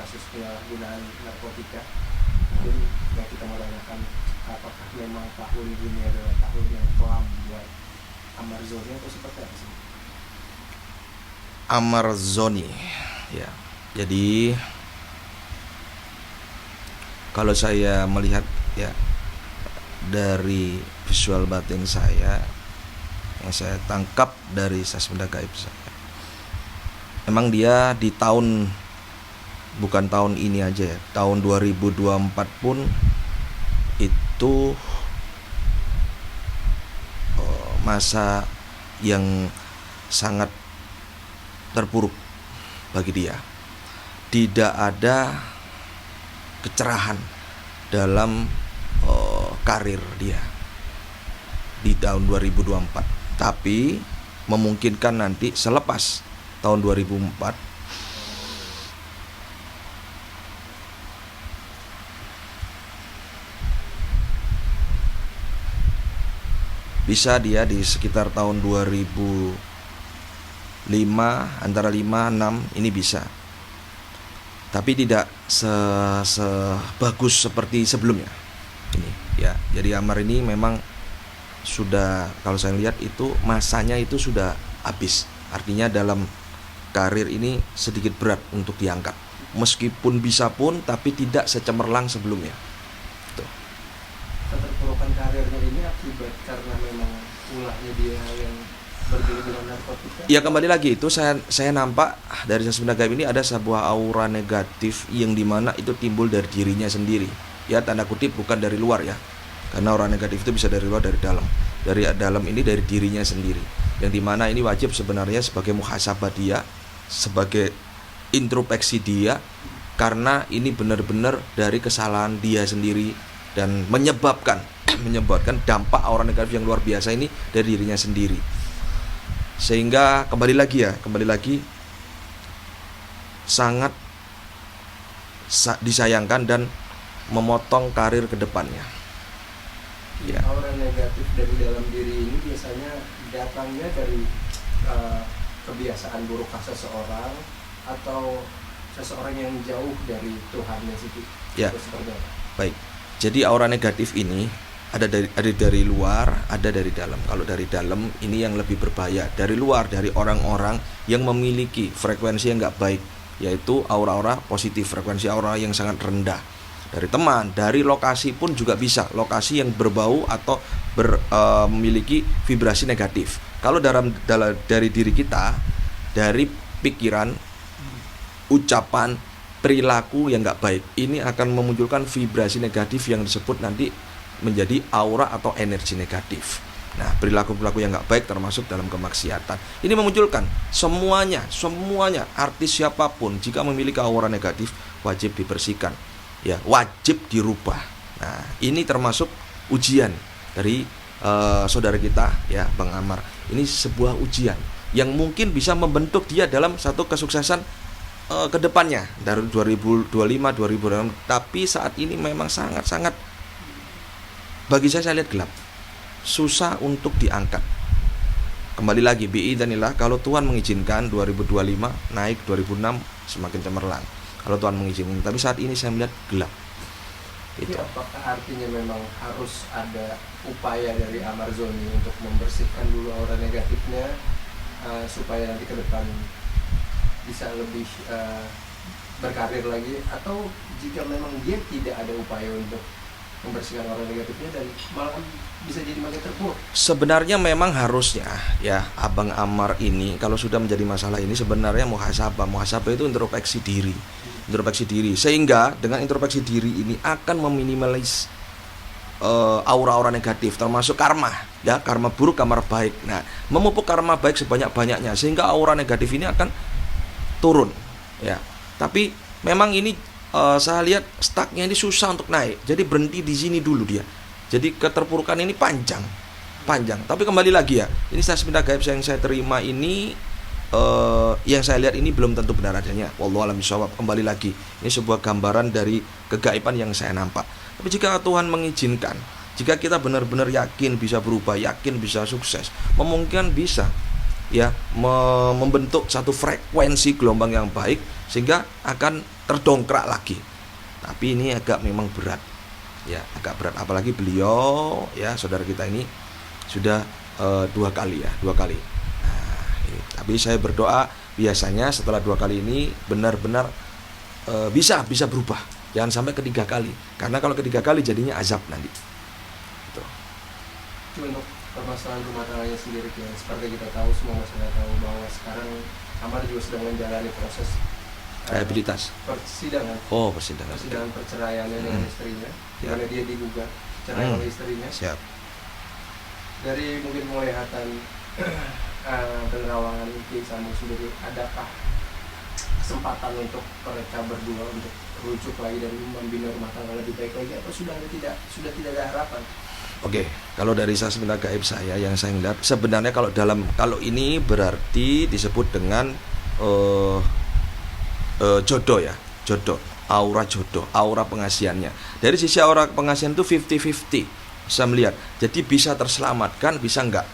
kasus penyalahgunaan narkotika. Mungkin yang kita mau tanyakan, apakah memang tahun ini adalah tahun yang kelam buat Amarzoni atau seperti apa sih? Amarzoni, ya. Jadi kalau saya melihat ya dari visual batin saya yang saya tangkap dari sasmita gaib saya, memang dia di tahun, bukan tahun ini aja ya, tahun 2024 pun itu masa yang sangat terpuruk bagi dia. Tidak ada kecerahan dalam karir dia di tahun 2024. Tapi memungkinkan nanti selepas tahun 2004 bisa dia di sekitar tahun 2005, antara 5, 6 ini bisa. Tapi tidak sebagus seperti sebelumnya. Ini ya, jadi Amar ini memang sudah, kalau saya lihat itu masanya itu sudah habis. Artinya dalam karir ini sedikit berat untuk diangkat. Meskipun bisa pun, tapi tidak secemerlang sebelumnya. Tuh. Keterpurukan karirnya ini akibat karena memang ulahnya dia yang bergelut dengan narkotika. Ya kembali lagi itu saya nampak dari sasmita gaib ini ada sebuah aura negatif yang dimana itu timbul dari dirinya sendiri. Ya tanda kutip bukan dari luar ya. Karena aura negatif itu bisa dari luar, dari dalam. Dari dalam ini dari dirinya sendiri. Yang dimana ini wajib sebenarnya sebagai muhasabah dia, sebagai introspeksi dia, karena ini benar-benar dari kesalahan dia sendiri dan menyebabkan dampak aura negatif yang luar biasa ini dari dirinya sendiri. Sehingga kembali lagi sangat disayangkan dan memotong karir ke depannya. Ya. Aura negatif dari dalam diri ini biasanya datangnya dari kebiasaan buruk seseorang atau seseorang yang jauh dari Tuhannya sendiri. Ya. Baik. Jadi aura negatif ini ada dari luar, ada dari dalam. Kalau dari dalam ini yang lebih berbahaya. Dari luar, dari orang-orang yang memiliki frekuensi yang nggak baik, yaitu aura-aura positif, frekuensi aura yang sangat rendah. Dari teman, dari lokasi pun juga bisa, lokasi yang berbau atau memiliki vibrasi negatif. Kalau dari diri kita, dari pikiran, ucapan, perilaku yang nggak baik, ini akan memunculkan vibrasi negatif yang disebut nanti menjadi aura atau energi negatif. Nah, perilaku-perilaku yang nggak baik termasuk dalam kemaksiatan. Ini memunculkan semuanya, artis siapapun jika memiliki aura negatif wajib dibersihkan. Ya, wajib dirubah. Nah, ini termasuk ujian dari saudara kita ya, Bang Amar. Ini sebuah ujian yang mungkin bisa membentuk dia dalam satu kesuksesan ke depannya dari 2025, 2026. Tapi saat ini memang sangat-sangat bagi saya lihat gelap. Susah untuk diangkat. Kembali lagi biidznillah, kalau Tuhan mengizinkan 2025 naik, 2006 semakin cemerlang. Kalau Tuhan mengizinkan, tapi saat ini saya melihat gelap. Itu. Apakah artinya memang harus ada upaya dari Amarzoni untuk membersihkan dulu aura negatifnya supaya nanti ke depan bisa lebih berkarir lagi, atau jika memang dia tidak ada upaya untuk membersihkan aura negatifnya dan malah bisa jadi makin terpuruk? Sebenarnya memang harusnya ya Abang Amar ini kalau sudah menjadi masalah ini sebenarnya muhasabah itu introspeksi diri, sehingga dengan introspeksi diri ini akan meminimalis aura-aura negatif, termasuk karma ya, karma buruk, karma baik. Nah, memupuk karma baik sebanyak-banyaknya sehingga aura negatif ini akan turun ya. Tapi memang ini saya lihat stucknya ini susah untuk naik, jadi berhenti di sini dulu dia. Jadi keterpurukan ini panjang. Tapi kembali lagi ya, ini sasmita gaib yang saya terima ini, yang saya lihat ini belum tentu benar adanya. Wallahu a'lam bishawab. Kembali lagi, ini sebuah gambaran dari kegaiban yang saya nampak. Tapi jika Tuhan mengizinkan, jika kita benar-benar yakin bisa berubah, yakin bisa sukses, memungkinkan bisa ya membentuk satu frekuensi gelombang yang baik sehingga akan terdongkrak lagi. Tapi ini agak memang berat, ya agak berat. Apalagi beliau, ya saudara kita ini sudah 2 kali. Nah, tapi saya berdoa biasanya setelah 2 kali ini benar-benar bisa berubah. Jangan sampai ketiga kali, karena kalau ketiga kali jadinya azab nanti. Gitu. Untuk permasalahan rumah tangganya sendiri, ya, seperti kita tahu, semua masyarakat tahu bahwa sekarang Amar juga sedang menjalani proses Rehabilitas. persidangan. Persidangan. Persidangan perceraiannya dengan istrinya, di mana dia digugat cerai oleh istrinya. Siap. Dari mungkin penglihatan penerawangan Ki Sambung sendiri, adakah kesempatan untuk mereka berdua untuk rujuk lagi dan membina rumah tangga lebih baik lagi, atau sudah tidak ada harapan? Oke, kalau dari sasmita gaib saya yang saya lihat, sebenarnya kalau ini berarti disebut dengan jodoh ya, aura jodoh, aura pengasihannya. Dari sisi aura pengasihan itu 50-50. Bisa melihat, jadi bisa terselamatkan, bisa enggak,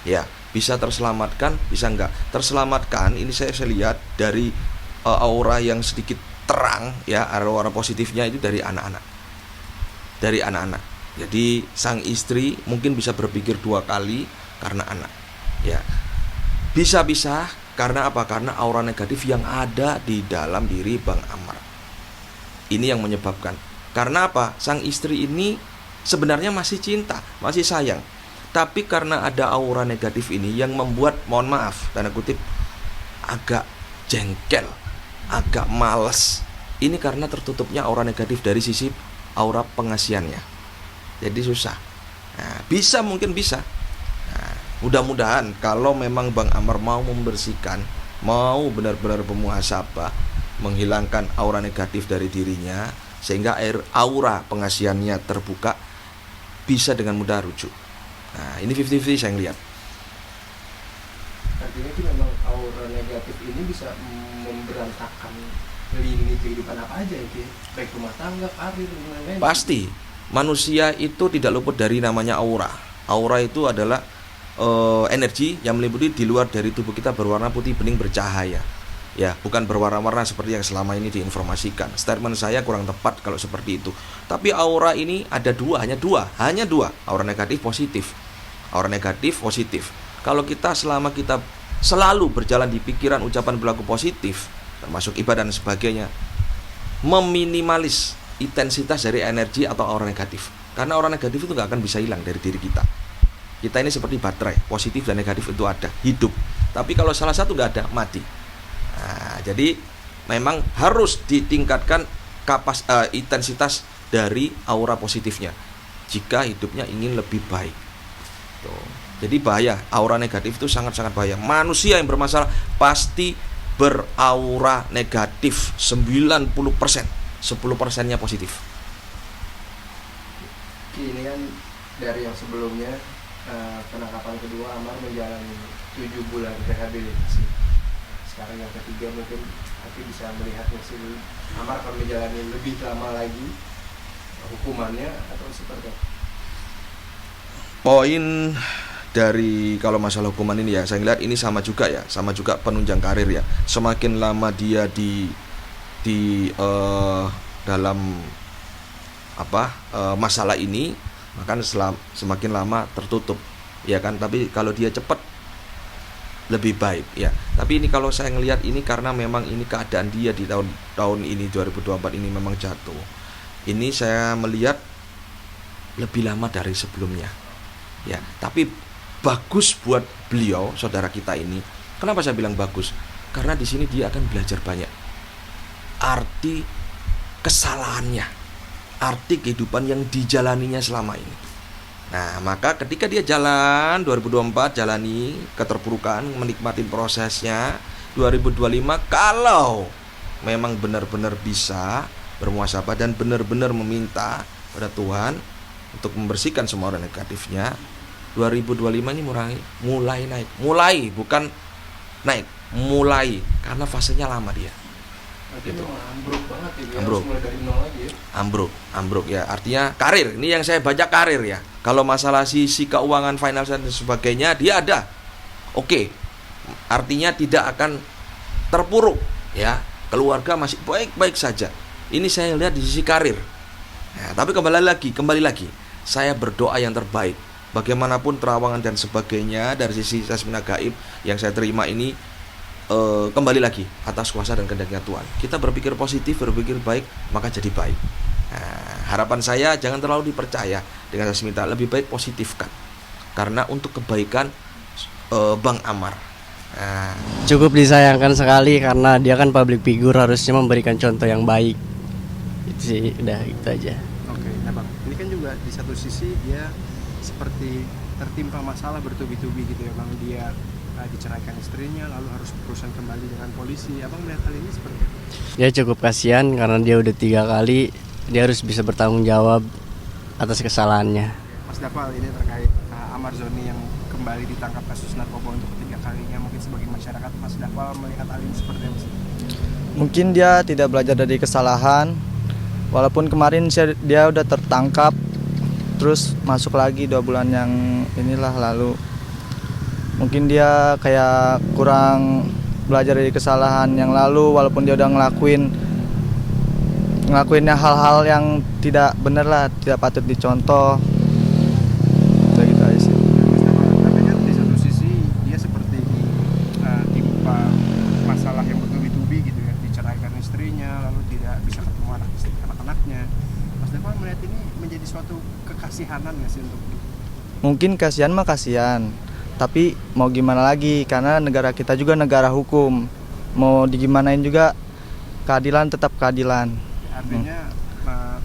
ya bisa terselamatkan, bisa enggak. Terselamatkan ini saya lihat dari aura yang sedikit terang, ya aura positifnya itu dari anak-anak. Jadi sang istri mungkin bisa berpikir 2 kali karena anak, ya bisa karena apa? Karena aura negatif yang ada di dalam diri Bang Amar. Ini yang menyebabkan. Karena apa? Sang istri ini sebenarnya masih cinta, masih sayang. Tapi karena ada aura negatif ini yang membuat, mohon maaf, tanda kutip, agak jengkel, agak males. Ini karena tertutupnya aura negatif dari sisi aura pengasihannya. Jadi susah. Nah, mungkin bisa. Nah, mudah-mudahan kalau memang Bang Amar mau membersihkan, mau benar-benar bermuhasabah, menghilangkan aura negatif dari dirinya, sehingga aura pengasihannya terbuka, bisa dengan mudah rujuk. Nah, ini 50-50 saya lihat. Artinya itu memang aura negatif ini bisa memberantakan lini kehidupan apa aja ya, baik rumah tangga, karir, dan lain-lain. Pasti manusia itu tidak luput dari namanya aura. Aura itu adalah energi yang meliputi di luar dari tubuh kita, berwarna putih bening bercahaya. Ya, bukan berwarna-warna seperti yang selama ini diinformasikan. Statement saya kurang tepat kalau seperti itu. Tapi aura ini ada hanya dua. Aura negatif, positif. Aura negatif, positif. Kalau selama kita selalu berjalan di pikiran, ucapan, perilaku positif, termasuk ibadah dan sebagainya, meminimalis intensitas dari energi atau aura negatif. Karena aura negatif itu gak akan bisa hilang dari diri kita. Kita ini seperti baterai, positif dan negatif itu ada, hidup. Tapi kalau salah satu gak ada, mati. Nah, jadi memang harus ditingkatkan intensitas dari aura positifnya jika hidupnya ingin lebih baik. Tuh. Jadi bahaya, aura negatif itu sangat-sangat bahaya. Manusia yang bermasalah pasti beraura negatif 90%, 10%-nya positif. Ini kan dari yang sebelumnya penangkapan kedua, Amar menjalani 7 bulan rehabilitasi. Sekarang yang ketiga, mungkin nanti bisa melihatnya sih, Amar akan menjalani lebih lama lagi hukumannya atau seperti apa? Poin dari kalau masalah hukuman ini ya, saya lihat ini sama juga penunjang karir ya. Semakin lama dia di dalam masalah ini, maka semakin lama tertutup, ya kan. Tapi kalau dia cepat lebih baik ya. Tapi ini kalau saya ngelihat ini karena memang ini keadaan dia di tahun ini 2024 ini memang jatuh. Ini saya melihat lebih lama dari sebelumnya. Ya, tapi bagus buat beliau, saudara kita ini. Kenapa saya bilang bagus? Karena di sini dia akan belajar banyak. Arti kesalahannya, arti kehidupan yang dijalaninya selama ini. Nah, maka ketika dia jalan 2024, jalani keterpurukan, menikmati prosesnya, 2025 kalau memang benar-benar bisa bermuhasabah dan benar-benar meminta pada Tuhan untuk membersihkan semua orang negatifnya, 2025 ini mulai naik. Bukan naik, mulai, karena fasenya lama dia. Artinya ambruk banget ya, ambruk. Harus mulai dari nol lagi ya. Ambruk ya, artinya karir. Ini yang saya baca karir ya. Kalau masalah sisi keuangan, finansial dan sebagainya dia ada. Oke. Artinya tidak akan terpuruk ya. Keluarga masih baik-baik saja. Ini saya lihat di sisi karir. Nah, tapi kembali lagi, saya berdoa yang terbaik. Bagaimanapun terawangan dan sebagainya dari sisi sasmina gaib yang saya terima ini, kembali lagi atas kuasa dan kehendaknya Tuhan. Kita berpikir positif, berpikir baik, maka jadi baik. Nah, harapan saya jangan terlalu dipercaya dengan sasmita, lebih baik positifkan. Karena untuk kebaikan Bang Amar. Nah, Cukup disayangkan sekali karena dia kan public figure, harusnya memberikan contoh yang baik. Itu sih, udah gitu aja. Oke, nah Bang, ini kan juga di satu sisi dia seperti tertimpa masalah bertubi-tubi gitu ya Bang. Dia diceraikan istrinya, lalu harus berurusan kembali dengan polisi. Abang melihat hal ini seperti apa? Ya cukup kasihan karena dia udah 3 kali, dia harus bisa bertanggung jawab atas kesalahannya. Mas Dafal, ini terkait Amar Zoni yang kembali ditangkap kasus narkoba untuk ketiga kalinya. Mungkin sebagai masyarakat, Mas Dafal melihat hal ini seperti apa sih? Mungkin dia tidak belajar dari kesalahan. Walaupun kemarin dia udah tertangkap, terus masuk lagi 2 bulan yang inilah lalu. Mungkin dia kayak kurang belajar dari kesalahan yang lalu, walaupun dia udah ngelakuinnya hal-hal yang tidak benar lah, tidak patut dicontoh. Udah gitu aja sih. Tapi kan di satu sisi dia seperti timpa masalah yang bertubi-tubi gitu ya, diceraikan istrinya, lalu tidak bisa ketemu anak-anaknya. Mas Dafal melihat ini menjadi suatu kekasihanan nggak sih untuk dia? Mungkin kasihan mah kasihan, tapi mau gimana lagi, karena negara kita juga negara hukum. Mau digimanain juga keadilan tetap keadilan. Artinya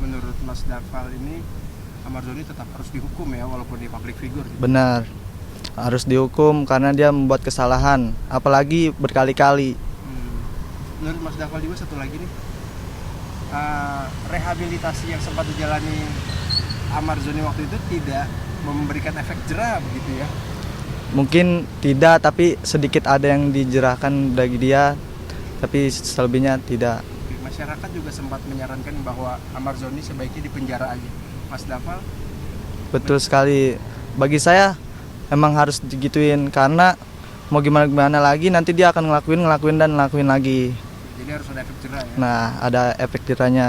menurut Mas Dafal ini Amar Zoni tetap harus dihukum ya, walaupun dia public figure gitu. Benar, harus dihukum karena dia membuat kesalahan, apalagi berkali-kali. Menurut Mas Dafal juga satu lagi nih, rehabilitasi yang sempat dijalani Amar Zoni waktu itu tidak memberikan efek jera begitu ya? Mungkin tidak, tapi sedikit ada yang dijerahkan bagi dia, tapi selebihnya tidak. Masyarakat juga sempat menyarankan bahwa Amar Zoni sebaiknya dipenjara aja. Mas Dafal? Betul sekali. Bagi saya emang harus digituin, karena mau gimana lagi nanti dia akan ngelakuin lagi. Jadi harus ada efek jera ya? Nah, ada efek jerahnya.